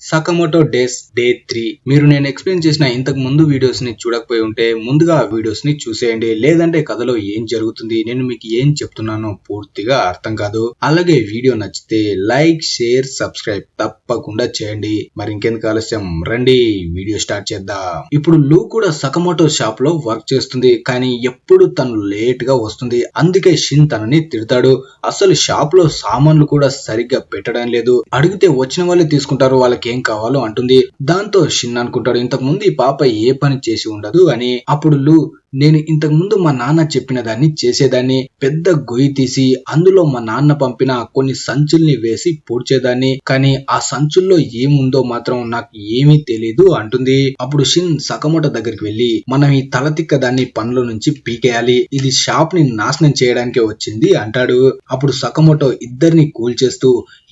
సకమోటో days day 3 మీరు నేను explain చేసిన ఇంతకు ముందు వీడియోస్ ని చూడకపోయి ఉంటే ముందుగా ఆ వీడియోస్ ని చూసేయండి. లేదంటే కథలో ఏం జరుగుతుంది, నేను మీకు ఏం చెప్తున్నానో పూర్తిగా అర్థం కాదు. అలాగే వీడియో నచ్చితే లైక్, షేర్, సబ్స్క్రైబ్ తప్పకుండా చేయండి. మరి ఇంకెందుకు ఆలస్యం, రండి వీడియో స్టార్ట్ చేద్దాం. ఇప్పుడు లూ కూడా సకమోటో షాప్ లో వర్క్ చేస్తుంది, కానీ ఎప్పుడు తను లేట్ గా వస్తుంది. అందుకే షిన్ తనని తిడతాడు. అసలు షాప్ లో సామాన్లు కూడా సరిగ్గా పెట్టడం లేదు, అడిగితే వచ్చిన వాళ్ళే తీసుకుంటారు, వాళ్ళకి ఏం కావాలో అంటుంది. దాంతో షిన్ అనుకుంటాడు, ఇంతకు ముందు ఈ పాప ఏ పని చేసి ఉండదు అని. అప్పుడు లూ, నేను ఇంతకు ముందు మా నాన్న చెప్పిన దాన్ని చేసేదాన్ని. పెద్ద గొయ్యి తీసి అందులో మా నాన్న పంపిన కొన్ని సంచుల్ని వేసి పూడ్చేదాన్ని, కానీ ఆ సంచుల్లో ఏముందో మాత్రం నాకు ఏమీ తెలీదు అంటుంది. అప్పుడు షిన్ సకమోటో దగ్గరికి వెళ్లి, మనం ఈ తలతిక్క దాన్ని పనుల నుంచి పీకేయాలి, ఇది షాప్ ని నాశనం చేయడానికే వచ్చింది అంటాడు. అప్పుడు సకమోటో ఇద్దరిని కూల్చేస్తూ,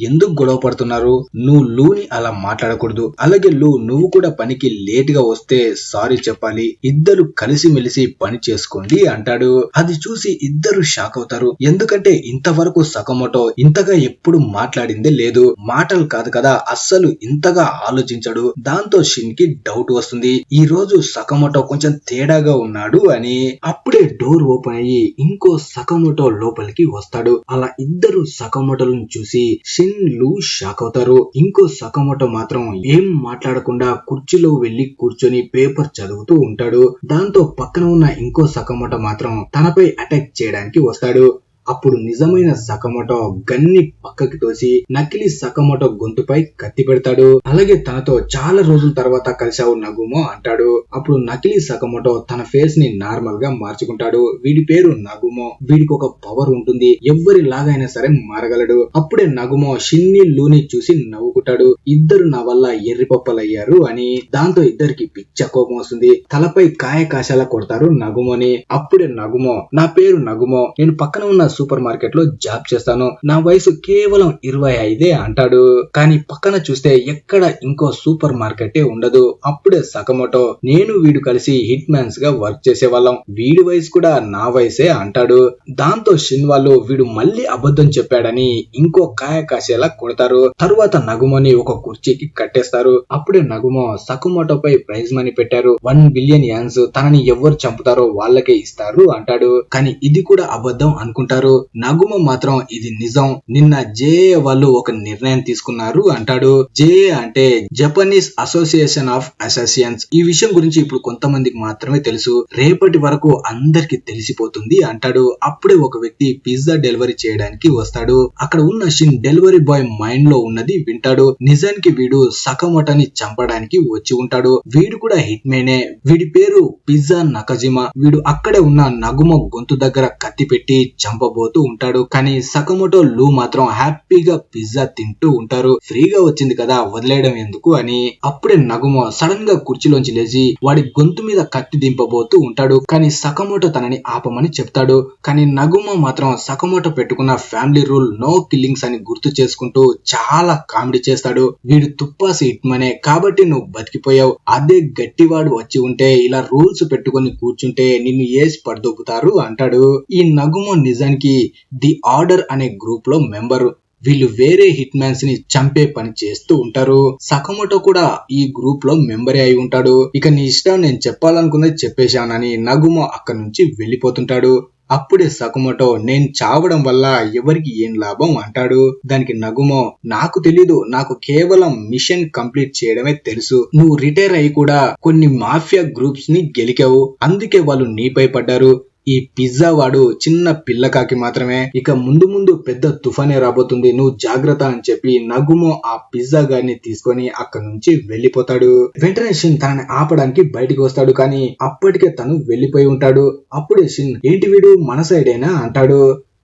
ఎందుకు గొడవ పడుతున్నారు, నువ్వు లూని అలా మాట్లాడకూడదు, అలాగే లూ నువ్వు కూడా పనికి లేట్ గా వస్తే సారీ చెప్పాలి, ఇద్దరు కలిసి మెలిసి పని చేసుకోండి అంటాడు. అది చూసి ఇద్దరు షాక్ అవుతారు, ఎందుకంటే ఇంతవరకు సకమోటో ఇంతగా ఎప్పుడు మాట్లాడిందే లేదు. మాటలు కాదు కదా, అస్సలు ఇంతగా ఆలోచించడు. దాంతో షిన్ కి డౌట్ వస్తుంది, ఈ రోజు సకమోటో కొంచెం తేడాగా ఉన్నాడు అని. అప్పుడే డోర్ ఓపెన్ అయ్యి ఇంకో సకమోటో లోపలికి వస్తాడు. అలా ఇద్దరు సకమోటోలను చూసి షిన్, లూ షాక్ అవుతారు. ఇంకో సకమోటో మాత్రం ఏం మాట్లాడకుండా కుర్చీలో వెళ్లి కూర్చొని పేపర్ చదువుతూ ఉంటాడు. దాంతో పక్కన ఉన్న ఇంకో సకమోటో మాత్రం తనపై అటాక్ చేయడానికి వస్తాడు. అప్పుడు నిజమైన సకమోటో గన్ని పక్కకి తోసి నకిలీ సకమోటో గొంతుపై కత్తి పెడతాడు. అలాగే తనతో చాలా రోజుల తర్వాత కలిశావు నగుమో అంటాడు. అప్పుడు నకిలీ సకమోటో తన ఫేస్ ని నార్మల్ గా మార్చుకుంటాడు. వీడి పేరు నగుమో, వీడికి ఒక పవర్ ఉంటుంది, ఎవ్వరి లాగైనా సరే మారగలడు. అప్పుడే నగుమో షిన్ని, లూని చూసి నవ్వుకుంటాడు, ఇద్దరు నా వల్ల ఎర్రిపప్పలయ్యారు అని. దాంతో ఇద్దరికి పిచ్చ కోపం వస్తుంది, తలపై కాయకాశాల కొడతారు నగుమోని. అప్పుడే నగుమో, నా పేరు నగుమో, నేను పక్కన ఉన్న సూపర్ మార్కెట్ లో జాబ్ చేస్తాను, నా వయసు కేవలం 25 అంటాడు. కానీ పక్కన చూస్తే ఎక్కడ ఇంకో సూపర్ మార్కెటే ఉండదు. అప్పుడే సకమోటో, నేను వీడు కలిసి హిట్ మ్యాన్స్ గా వర్క్ చేసేవాళ్ళం, వీడి వయసు కూడా నా వయసే అంటాడు. దాంతో షిన్ వాళ్ళు వీడు మళ్ళీ అబద్ధం చెప్పాడని ఇంకో కాయ కాసేలా కొడతారు. తరువాత నగుమోని ఒక కుర్చీకి కట్టేస్తారు. అప్పుడే నగుమో, సకమోటోపై ప్రైజ్ మనీ పెట్టారు, 1 బిలియన్ యాన్స్, తనని ఎవరు చంపుతారో వాళ్ళకే ఇస్తారు అంటాడు. కానీ ఇది కూడా అబద్ధం అనుకుంటారు. నగుమో మాత్రం ఇది నిజం, నిన్న జేఏ వాళ్ళు ఒక నిర్ణయం తీసుకున్నారు అంటాడు. జేఏ అంటే జపనీస్ అసోసియేషన్ ఆఫ్ అసాసియన్స్. ఈ విషయం గురించి ఇప్పుడు కొంతమందికి మాత్రమే తెలుసు, రేపటి వరకు అందరికి తెలిసిపోతుంది అంటాడు. అప్పుడే ఒక వ్యక్తి పిజ్జా డెలివరీ చేయడానికి వస్తాడు. అక్కడ ఉన్న షిన్ డెలివరీ బాయ్ మైండ్ లో ఉన్నది వింటాడు. నిజానికి వీడు సకమోటోని చంపడానికి వచ్చి ఉంటాడు. వీడు కూడా హిట్ మేనే, వీడి పేరు పిజ్జా నకజిమా. వీడు అక్కడే ఉన్న నగుమో గొంతు దగ్గర కత్తి పెట్టి చంపబోతూ ఉంటాడు. కానీ సకమోటో, లూ మాత్రం హ్యాపీగా పిజ్జా తింటూ ఉంటారు. ఫ్రీగా వచ్చింది కదా వదిలేయడం ఎందుకు అని. అప్పుడే నగుమో సడన్ గా కుర్చీలోంచి లేచి వాడి గొంతు మీద కత్తి దింపబోతూ ఉంటాడు. కానీ సకమోటో తనని ఆపమని చెప్తాడు. కానీ నగుమో మాత్రం సకమోటో పెట్టుకున్న ఫ్యామిలీ రూల్ నో కిల్లింగ్స్ అని గుర్తు చేసుకుంటూ చాలా కామెడీ చేస్తాడు. వీడు తుప్పాసి హిట్మనే కాబట్టి నువ్వు బతికిపోయావు, అదే గట్టివాడు వచ్చి ఉంటే ఇలా రూల్స్ పెట్టుకుని కూర్చుంటే నిన్ను ఏసి పడదొక్కుతారు అంటాడు. ఈ నగుమో నిజానికి ది ఆర్డర్ అనే గ్రూప్ లో మెంబరు. వీళ్ళు వేరే హిట్ మ్యాన్స్ ని చంపే పని చేస్తూ ఉంటారు. సకమోటో కూడా ఈ గ్రూప్ లో మెంబరే అయి ఉంటాడు. ఇక నీ ఇష్టం, నేను చెప్పాలనుకున్నది చెప్పేశానని నగుమో అక్కడి నుంచి వెళ్ళిపోతుంటాడు. అప్పుడే సకమోటో, నేను చావడం వల్ల ఎవరికి ఏం లాభం అంటాడు. దానికి నగుమో, నాకు తెలీదు, నాకు కేవలం మిషన్ కంప్లీట్ చేయడమే తెలుసు, నువ్వు రిటైర్ అయి కూడా కొన్ని మాఫియా గ్రూప్స్ ని గెలికావు, అందుకే వాళ్ళు నీపై పడ్డారు. ఈ పిజ్జా వాడు చిన్న పిల్లకాకి మాత్రమే, ఇక ముందు ముందు పెద్ద తుఫానే రాబోతుంది, నువ్వు జాగ్రత్త అని చెప్పి నగుమో ఆ పిజ్జా గాడిని తీసుకొని అక్కడి నుంచి వెళ్లిపోతాడు. వెంటనే షిన్ తనని ఆపడానికి బయటికి వస్తాడు, కానీ అప్పటికే తను వెళ్లిపోయి ఉంటాడు. అప్పుడే షిన్, ఏంటి వీడు మన సైడేనా అంటాడు.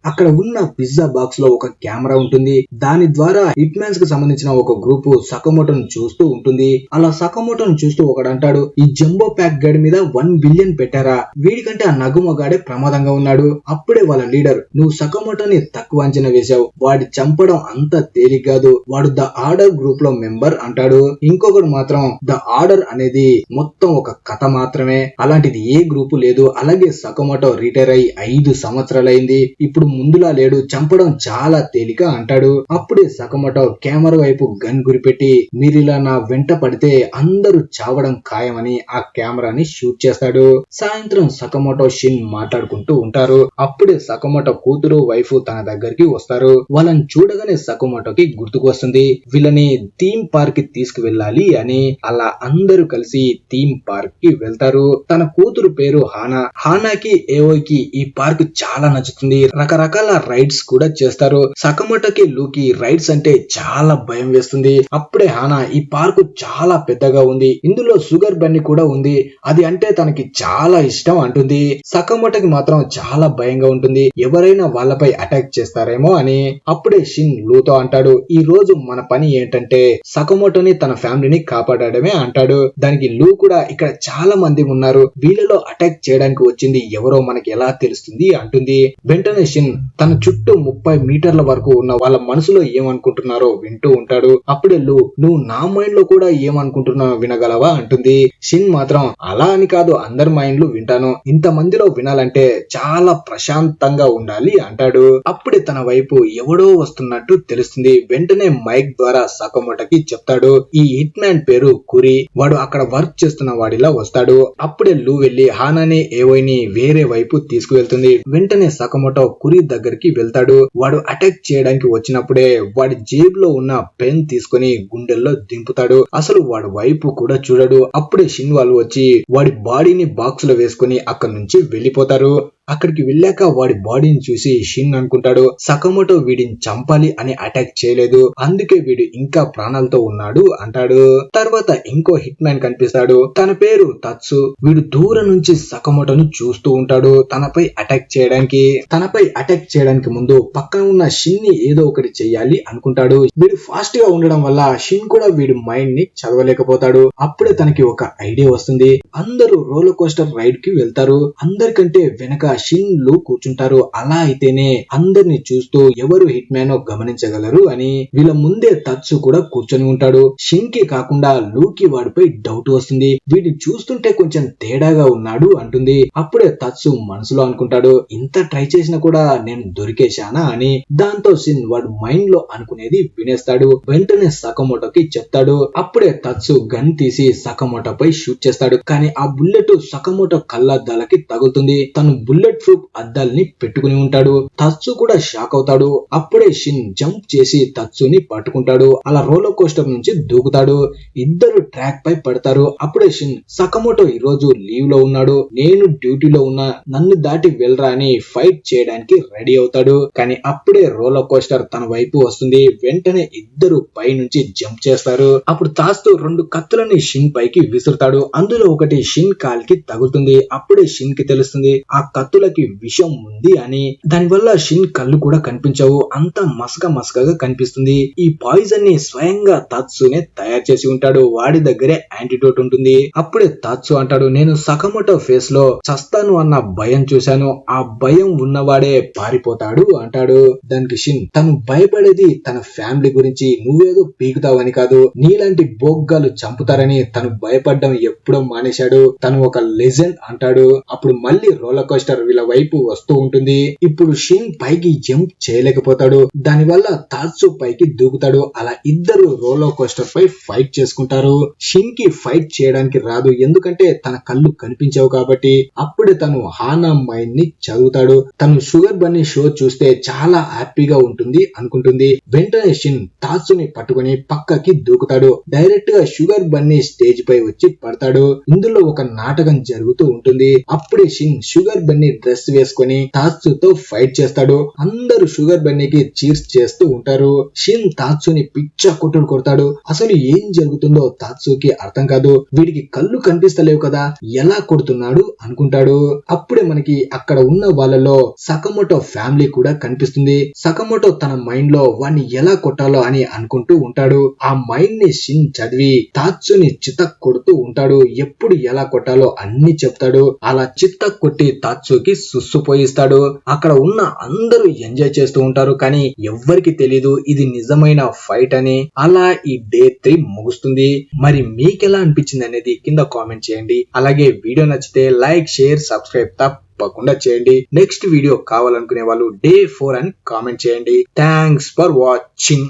అక్కడ ఉన్న పిజ్జా బాక్స్ లో ఒక కెమెరా ఉంటుంది, దాని ద్వారా హిట్ మ్యాన్స్ కి సంబంధించిన ఒక గ్రూప్ సకమోటోను చూస్తూ ఉంటుంది. అలా సకమోటోను చూస్తూ ఒకడు అంటాడు, ఈ జంబో ప్యాక్ గడి మీద 1 బిలియన్ పెట్టారా, వీడికంటే ఆ నగుమో గాడే ప్రమాదంగా ఉన్నాడు. అప్పుడే వాళ్ళ లీడర్, నువ్వు సకమోటోని తక్కువ అంచనా వేశావు, వాడి చంపడం అంత తేలిక కాదు, వాడు ద ఆర్డర్ గ్రూప్ లో మెంబర్ అంటాడు. ఇంకొకడు మాత్రం ద ఆర్డర్ అనేది మొత్తం ఒక కథ మాత్రమే, అలాంటిది ఏ గ్రూపు లేదు, అలాగే సకమోటో రిటైర్ అయి 5 సంవత్సరాలైంది, ఇప్పుడు ముందులా లేడు, చంపడం చాలా తేలిక అంటాడు. అప్పుడే సకమోటో కెమెరా వైపు గన్ గురిపెట్టి మీరిలా నా వెంట పడితే అందరూ చావడం ఖాయమని ఆ కెమెరాని షూట్ చేస్తాడు. సాయంత్రం సకమోటో షిన్ మాట్లాడుకుంటూ ఉంటారు. అప్పుడే సకమోటో కూతురు వైఫ్ తన దగ్గరికి వస్తారు. వాళ్ళని చూడగానే సకమోటోకి గుర్తుకు వస్తుంది వీళ్ళని థీమ్ పార్క్ కి తీసుకువెళ్ళాలి అని. అలా అందరూ కలిసి థీమ్ పార్క్ కి వెళ్తారు. తన కూతురు పేరు హానా. హానాకి ఏవోకి ఈ పార్క్ చాలా నచ్చుతుంది. రకరకాల రైడ్స్ కూడా చేస్తారు. సకమోటోకి లూకి రైడ్స్ అంటే చాలా భయం వేస్తుంది. అప్పుడే హానా ఈ పార్క్ చాలా పెద్దగా ఉంది, ఇందులో షుగర్ బన్నీ కూడా ఉంది, అది అంటే తనకి చాలా ఇష్టం అంటుంది. సకమోటోకి మాత్రం చాలా భయంగా ఉంటుంది, ఎవరైనా వాళ్ళపై అటాక్ చేస్తారేమో అని. అప్పుడే షిన్ లూతో అంటాడు, ఈ రోజు మన పని ఏంటంటే సకమోటోని తన ఫ్యామిలీని కాపాడడమే అంటాడు. దానికి లూ కూడా ఇక్కడ చాలా మంది ఉన్నారు, వీళ్ళలో అటాక్ చేయడానికి వచ్చింది ఎవరో మనకి ఎలా తెలుస్తుంది అంటుంది. వెంటనే షిన్ తన చుట్టూ 30 మీటర్ల వరకు ఉన్న వాళ్ళ మనసులో ఏమనుకుంటున్నారో వింటూ ఉంటాడు. అప్పుడే లూ, నువ్వు నా మైండ్ లో కూడా ఏమనుకుంటున్నావు వినగలవా అంటుంది. షిన్ మాత్రం అలా అని కాదు, అందరి మైండ్లు వింటాను, ఇంత మందిలో వినాలంటే చాలా ప్రశాంతంగా ఉండాలి అంటాడు. అప్పుడే తన వైపు ఎవడో వస్తున్నట్టు తెలుస్తుంది. వెంటనే మైక్ ద్వారా సకమోటోకి చెప్తాడు, ఈ హిట్ మ్యాన్ పేరు కురి, వాడు అక్కడ వర్క్ చేస్తున్న వాడిలా వస్తాడు. అప్పుడే లూ వెళ్లి హానాని ఏవోని వేరే వైపు తీసుకువెళ్తుంది. వెంటనే సకమోటో కురి దగ్గరికి వెళ్తాడు. వాడు అటాక్ చేయడానికి వచ్చినప్పుడే వాడి జేబులో ఉన్న పెన్ తీసుకుని గుండెల్లో దింపుతాడు. అసలు వాడి వైపు కూడా చూడడు. అప్పుడే షిన్ వాళ్ళు వచ్చి వాడి బాడీని బాక్స్ లో వేసుకుని అక్కడి నుంచి వెళ్లిపోతారు. అక్కడికి వెళ్ళాక వాడి బాడీని చూసి షిన్ అనుకుంటాడు, సకమోటో వీడిని చంపాలి అని అటాక్ చేయలేదు, అందుకే వీడు ఇంకా ప్రాణాలతో ఉన్నాడు అంటాడు. తర్వాత ఇంకో హిట్ మ్యాన్ కనిపిస్తాడు. తన పేరు తత్సు. వీడు దూరం నుంచి సకమోటోను చూస్తూ ఉంటాడు తనపై అటాక్ చేయడానికి ముందు పక్కన ఉన్న షిన్ ని ఏదో ఒకటి చెయ్యాలి అనుకుంటాడు. వీడు ఫాస్ట్ గా ఉండడం వల్ల షిన్ కూడా వీడి మైండ్ ని చదవలేకపోతాడు. అప్పుడే తనకి ఒక ఐడియా వస్తుంది. అందరూ రోలర్ కోస్టర్ రైడ్ కి వెళ్తారు. అందరికంటే వెనక షిన్ లు కూర్చుంటారు. అలా అయితేనే అందరిని చూస్తూ ఎవరు హిట్ మ్యాన్ గమనించగలరు అని. వీళ్ళ ముందే తత్సు కూడా కూర్చొని ఉంటాడు. షిన్ కి కాకుండా లూకి వాడిపై డౌట్ వస్తుంది. వీడిని చూస్తుంటే కొంచెం తేడాగా ఉన్నాడు అంటుంది. అప్పుడే తత్సు మనసులో అనుకుంటాడు, ఇంత ట్రై చేసినా కూడా నేను దొరికేశానా అని. దాంతో షిన్ వాడు మైండ్ లో అనుకునేది వినేస్తాడు. వెంటనే సకమోటోకి చెప్తాడు. అప్పుడే తత్సు గన్ తీసి సకమోటోపై షూట్ చేస్తాడు. కానీ ఆ బుల్లెట్ సకమోటో కళ్ళద్దాలకి తగులుతుంది. తను బుల్లెట్ ప్రూఫ్ అద్దాల్ని పెట్టుకుని ఉంటాడు. తత్సు కూడా షాక్ అవుతాడు. అప్పుడే షిన్ జంప్ చేసి తత్సుని పట్టుకుంటాడు. అలా రోలర్ కోస్టర్ నుంచి దూకుతాడు. ఇద్దరు ట్రాక్ పై పడతారు. అప్పుడే షిన్, సకమోటో ఈ రోజు లీవ్ లో ఉన్నాడు, నేను డ్యూటీలో ఉన్నా, నన్ను దాటి వెళ్ళరా అని ఫైట్ చేయడానికి రెడీ అవుతాడు. కానీ అప్పుడే రోలర్ కోస్టర్ తన వైపు వస్తుంది. వెంటనే ఇద్దరు పై నుంచి జంప్ చేస్తారు. అప్పుడు తాస్తూ 2 కత్తులని షిన్ పైకి విసురుతాడు. అందులో ఒకటి షిన్ కాలికి తగులుతుంది. అప్పుడే షిన్ కి తెలుస్తుంది ఆ కత్తులకి విషం ఉంది అని. దానివల్ల షిన్ కళ్ళు కూడా కనిపించవు, అంతా మసకగా కనిపిస్తుంది. ఈ పాయిజన్ ని స్వయంగా తాత్సునే తయారు చేసి ఉంటాడు. వాడి దగ్గరే యాంటీడోట్ ఉంటుంది. అప్పుడే తాత్సు అంటాడు, నేను సకమోటో ఫేస్ లో చస్తాను అన్న భయం చూశాను, ఆ భయం ఉన్నవాడే పారిపోతాడు అంటాడు. దానికి షిన్, తను భయపడేది తన ఫ్యామిలీ గురించి, నువ్వేదో పీకుతావని కాదు, నీలాంటి బోగ్గాలు చంపుతారని తను భయపడ్డం ఎప్పుడో మానేశాడు, తను ఒక లెజెండ్ అంటాడు. అప్పుడు మళ్ళీ రోలర్ కోస్టర్ వీళ్ళ వైపు వస్తూ ఉంటుంది. ఇప్పుడు షిన్ పైకి జంప్ చేయలేకపోతాడు. దానివల్ల తాత్సు పైకి దూకుతాడు. అలా ఇద్దరు రోలర్ కోస్టర్ పై ఫైట్ చేసుకుంటారు. షిన్ కి ఫైట్ చేయడానికి రాదు, ఎందుకంటే తన కళ్ళు కనిపించవు కాబట్టి. అప్పుడే తను హానా మైండ్ ని చదువుతాడు. తను షుగర్ బన్నీ షో చూస్తే చాలా హ్యాపీగా ఉంటుంది అనుకుంటుంది. వెంటనే షిన్ తాత్సుని పట్టుకుని పక్కకి దూకుతాడు. డైరెక్ట్ గా షుగర్ బన్నీ స్టేజ్ పై వచ్చి పడతాడు. ఇందులో ఒక నాటకం జరుగుతూ ఉంటుంది. అప్పుడే షిన్ షుగర్ బన్నీ డ్రెస్ వేసుకుని తాత్సుతో ఫైట్ చేస్తాడు. అందరూ షుగర్ బన్నీకి చీర్స్ చేస్తూ ఉంటారు. షిన్ తాత్సుని పిచ్చ కొట్టుడు కొడతాడు. అసలు ఏం జరుగుతుందో తాత్సుకి అర్థం కాదు. వీడికి కళ్ళు కనిపిస్తలేవు కదా, ఎలా కొడుతున్నాడు అనుకుంటాడు. అప్పుడే మనకి అక్కడ ఉన్న వాళ్ళలో సకమోటో ఫ్యామిలీ కూడా కనిపిస్తుంది. సకమోటో తన మైండ్ లో వాడిని ఎలా కొట్టాలో అని అనుకుంటూ ఉంటాడు. ఆ మైండ్ ని షిన్ చదివి తాత్సుని చితక్ కొడుతూ ఉంటాడు. ఎప్పుడు ఎలా కొట్టాలో అన్ని చెప్తాడు. అలా చితక్ కొట్టి తాత్సుకి సుస్సుపోయిస్తాడు. అక్కడ ఉన్న అందరూ ఎంజాయ్ చేస్తూ ఉంటారు. కానీ ఎవ్వరికి తెలీదు ఇది నిజమైన ఫైట్ అని. అలా ఈ డే 3 ముగుస్తుంది. మరి మీకెలా అనిపించింది అనేది కింద కామెంట్ చేయండి. అలాగే వీడియో నచ్చితే లైక్, షేర్, సబ్స్క్రైబ్ తప్పకుండా చేయండి. నెక్స్ట్ వీడియో కావాలనుకునే వాళ్ళు Day 4 అని కామెంట్ చేయండి. Thanks for watching.